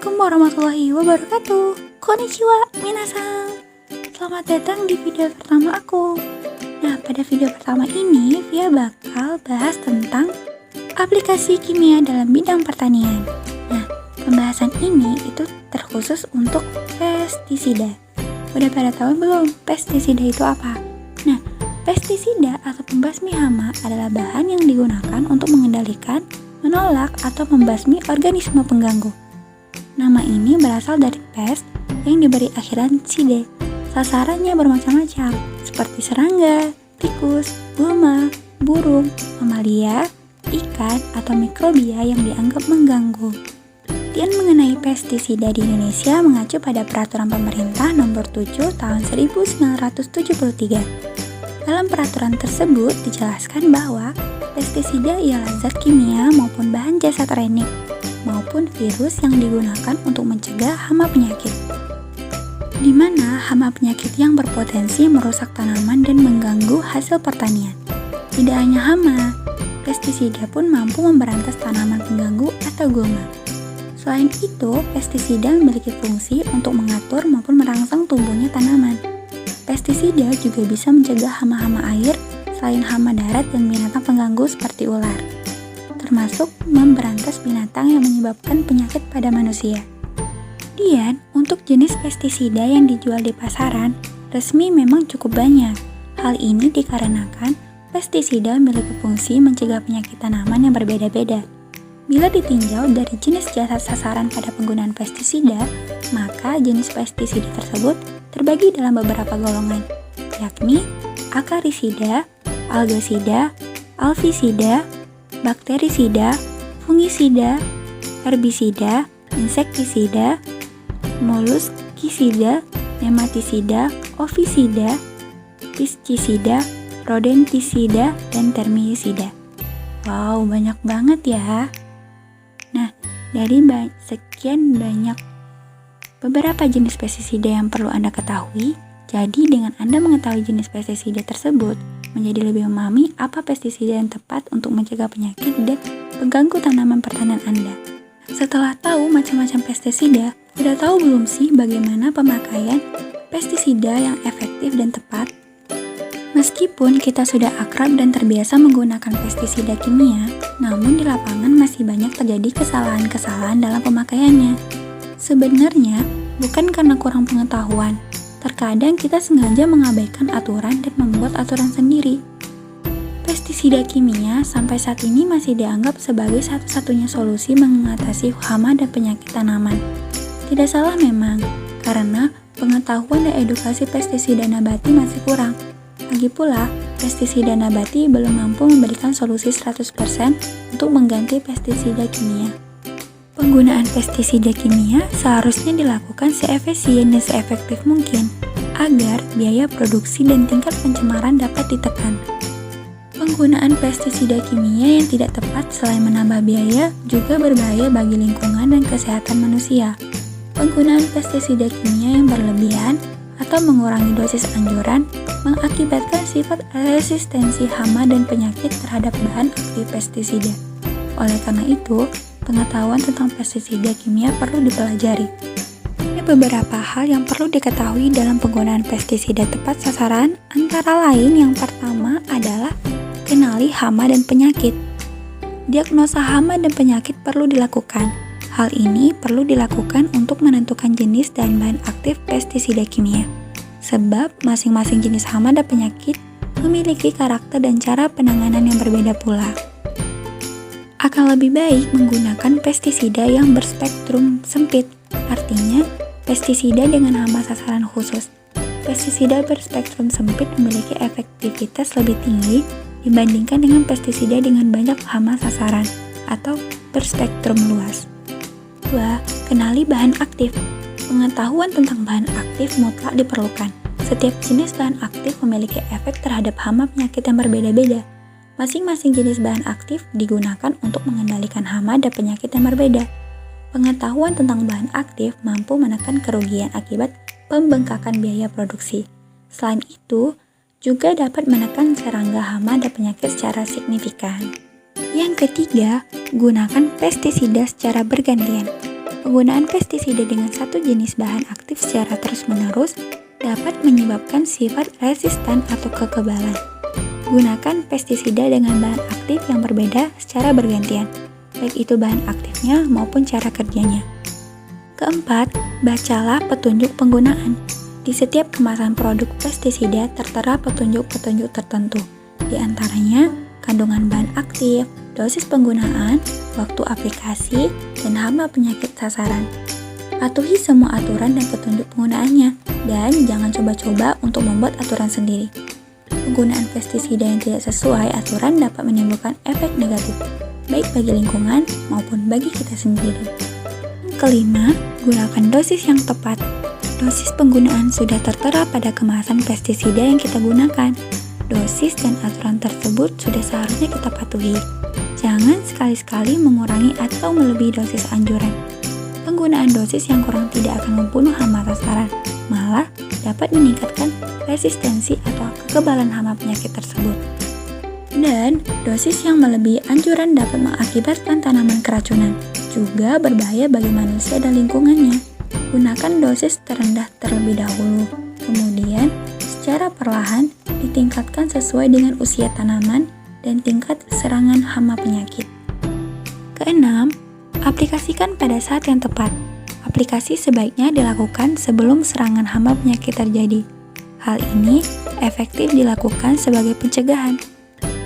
Assalamualaikum warahmatullahi wabarakatuh. Konnichiwa, minasan. Selamat datang di video pertama aku. Nah, pada video pertama ini, Via bakal bahas tentang aplikasi kimia dalam bidang pertanian. Nah, pembahasan ini itu terkhusus untuk pestisida. Udah pada tahu belum pestisida itu apa? Nah, pestisida atau pembasmi hama adalah bahan yang digunakan untuk mengendalikan, menolak, atau membasmi organisme pengganggu. Nama ini berasal dari pest yang diberi akhiran side. Sasarannya bermacam-macam, seperti serangga, tikus, gulma, burung, mamalia, ikan, atau mikrobia yang dianggap mengganggu. Penelitian mengenai pestisida di Indonesia mengacu pada Peraturan Pemerintah Nomor 7 Tahun 1973. Dalam peraturan tersebut dijelaskan bahwa pestisida ialah zat kimia maupun bahan jasa teknik maupun virus yang digunakan untuk mencegah hama penyakit, di mana hama penyakit yang berpotensi merusak tanaman dan mengganggu hasil pertanian. Tidak hanya hama, pestisida pun mampu memberantas tanaman pengganggu atau gulma. Selain itu, pestisida memiliki fungsi untuk mengatur maupun merangsang tumbuhnya tanaman. Pestisida juga bisa mencegah hama-hama air selain hama darat dan binatang pengganggu seperti ular, termasuk memberantas binatang yang menyebabkan penyakit pada manusia. Kemudian, untuk jenis pestisida yang dijual di pasaran, resmi memang cukup banyak. Hal ini dikarenakan pestisida memiliki fungsi mencegah penyakit tanaman yang berbeda-beda. Bila ditinjau dari jenis jasad sasaran pada penggunaan pestisida, maka jenis pestisida tersebut terbagi dalam beberapa golongan, yakni akarisida, algasida, alvisida, bakterisida, fungisida, herbisida, insektisida, moluskisida, nematisida, ovisida, piscisida, rodentisida, dan termicisida. Wow, banyak banget ya. Nah, dari sekian banyak beberapa jenis pestisida yang perlu Anda ketahui, jadi dengan Anda mengetahui jenis pestisida tersebut, menjadi lebih memahami apa pestisida yang tepat untuk mencegah penyakit dan pengganggu tanaman pertanian Anda. Setelah tahu macam-macam pestisida, sudah tahu belum sih bagaimana pemakaian pestisida yang efektif dan tepat? Meskipun kita sudah akrab dan terbiasa menggunakan pestisida kimia, namun di lapangan masih banyak terjadi kesalahan-kesalahan dalam pemakaiannya. Sebenarnya, bukan karena kurang pengetahuan. Terkadang kita sengaja mengabaikan aturan dan membuat aturan sendiri. Pestisida kimia sampai saat ini masih dianggap sebagai satu-satunya solusi mengatasi hama dan penyakit tanaman. Tidak salah memang, karena pengetahuan dan edukasi pestisida nabati masih kurang. Lagi pula, pestisida nabati belum mampu memberikan solusi 100% untuk mengganti pestisida kimia. Penggunaan pestisida kimia seharusnya dilakukan seefisien dan seefektif mungkin agar biaya produksi dan tingkat pencemaran dapat ditekan. Penggunaan pestisida kimia yang tidak tepat selain menambah biaya juga berbahaya bagi lingkungan dan kesehatan manusia. Penggunaan pestisida kimia yang berlebihan atau mengurangi dosis anjuran mengakibatkan sifat resistensi hama dan penyakit terhadap bahan aktif pestisida. Oleh karena itu, pengetahuan tentang pestisida kimia perlu dipelajari. Ada beberapa hal yang perlu diketahui dalam penggunaan pestisida tepat sasaran, antara lain yang pertama adalah kenali hama dan penyakit. Diagnosa hama dan penyakit perlu dilakukan. Hal ini perlu dilakukan untuk menentukan jenis dan bahan aktif pestisida kimia. Sebab masing-masing jenis hama dan penyakit memiliki karakter dan cara penanganan yang berbeda pula. Akan lebih baik menggunakan pestisida yang berspektrum sempit, artinya pestisida dengan hama sasaran khusus. Pestisida berspektrum sempit memiliki efektivitas lebih tinggi dibandingkan dengan pestisida dengan banyak hama sasaran atau berspektrum luas. 2. Kenali bahan aktif. Pengetahuan tentang bahan aktif mutlak diperlukan. Setiap jenis bahan aktif memiliki efek terhadap hama penyakit yang berbeda-beda. Masing-masing jenis bahan aktif digunakan untuk mengendalikan hama dan penyakit yang berbeda. Pengetahuan tentang bahan aktif mampu menekan kerugian akibat pembengkakan biaya produksi. Selain itu, juga dapat menekan serangga hama dan penyakit secara signifikan. Yang ketiga, gunakan pestisida secara bergantian. Penggunaan pestisida dengan satu jenis bahan aktif secara terus-menerus dapat menyebabkan sifat resistan atau kekebalan. Gunakan pestisida dengan bahan aktif yang berbeda secara bergantian, baik itu bahan aktifnya maupun cara kerjanya. Keempat, bacalah petunjuk penggunaan. Di setiap kemasan produk pestisida tertera petunjuk-petunjuk tertentu, di antaranya kandungan bahan aktif, dosis penggunaan, waktu aplikasi, dan hama penyakit sasaran. Patuhi semua aturan dan petunjuk penggunaannya, dan jangan coba-coba untuk membuat aturan sendiri. Penggunaan pestisida yang tidak sesuai aturan dapat menimbulkan efek negatif, baik bagi lingkungan maupun bagi kita sendiri. Kelima, gunakan dosis yang tepat. Dosis penggunaan sudah tertera pada kemasan pestisida yang kita gunakan. Dosis dan aturan tersebut sudah seharusnya kita patuhi. Jangan sekali-sekali mengurangi atau melebihi dosis anjuran. Penggunaan dosis yang kurang tidak akan membunuh hama sasaran, malah dapat meningkatkan resistensi atau kekebalan hama penyakit tersebut. Dan dosis yang melebihi anjuran dapat mengakibatkan tanaman keracunan, juga berbahaya bagi manusia dan lingkungannya. Gunakan dosis terendah terlebih dahulu, kemudian secara perlahan ditingkatkan sesuai dengan usia tanaman dan tingkat serangan hama penyakit. Keenam, aplikasikan pada saat yang tepat. Aplikasi sebaiknya dilakukan sebelum serangan hama penyakit terjadi. Hal ini efektif dilakukan sebagai pencegahan.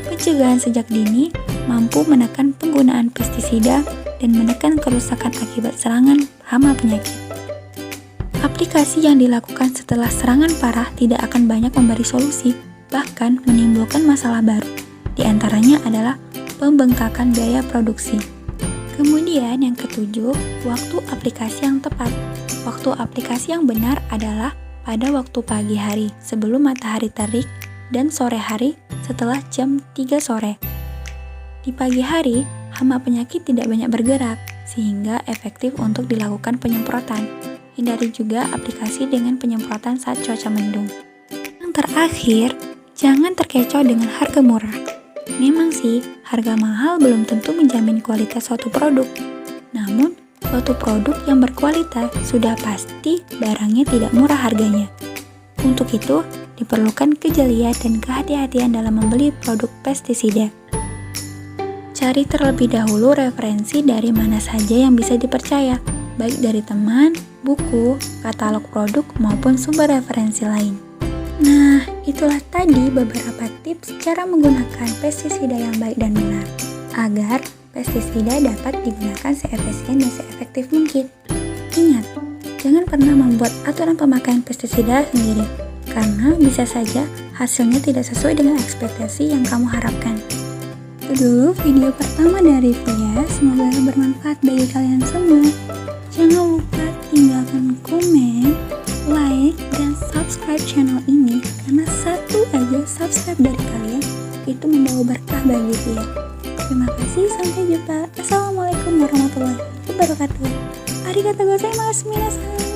Pencegahan sejak dini mampu menekan penggunaan pestisida dan menekan kerusakan akibat serangan hama penyakit. Aplikasi yang dilakukan setelah serangan parah tidak akan banyak memberi solusi, bahkan menimbulkan masalah baru. Di antaranya adalah pembengkakan biaya produksi. Kemudian yang ketujuh, waktu aplikasi yang tepat. Waktu aplikasi yang benar adalah pada waktu pagi hari sebelum matahari terik dan sore hari setelah jam 3 sore. Di pagi hari, hama penyakit tidak banyak bergerak, sehingga efektif untuk dilakukan penyemprotan. Hindari juga aplikasi dengan penyemprotan saat cuaca mendung. Yang terakhir, jangan terkecoh dengan harga murah. Memang sih, harga mahal belum tentu menjamin kualitas suatu produk. Namun, suatu produk yang berkualitas sudah pasti barangnya tidak murah harganya. Untuk itu, diperlukan kejelian dan kehati-hatian dalam membeli produk pestisida. Cari terlebih dahulu referensi dari mana saja yang bisa dipercaya, baik dari teman, buku, katalog produk, maupun sumber referensi lain. Nah, itulah tadi beberapa tips cara menggunakan pestisida yang baik dan benar, agar pestisida dapat digunakan seefisien dan seefektif mungkin. Ingat, jangan pernah membuat aturan pemakaian pestisida sendiri, karena bisa saja hasilnya tidak sesuai dengan ekspektasi yang kamu harapkan. Itu dulu video pertama dari Via, semoga bermanfaat bagi kalian semua. Jangan lupa tinggalkan komen, like, dan subscribe channel ini, karena satu aja subscribe dari kalian itu membawa berkah bagi Via. Terima kasih, sampai jumpa. Assalamualaikum warahmatullahi wabarakatuh. Arigatou gozaimasu minasan.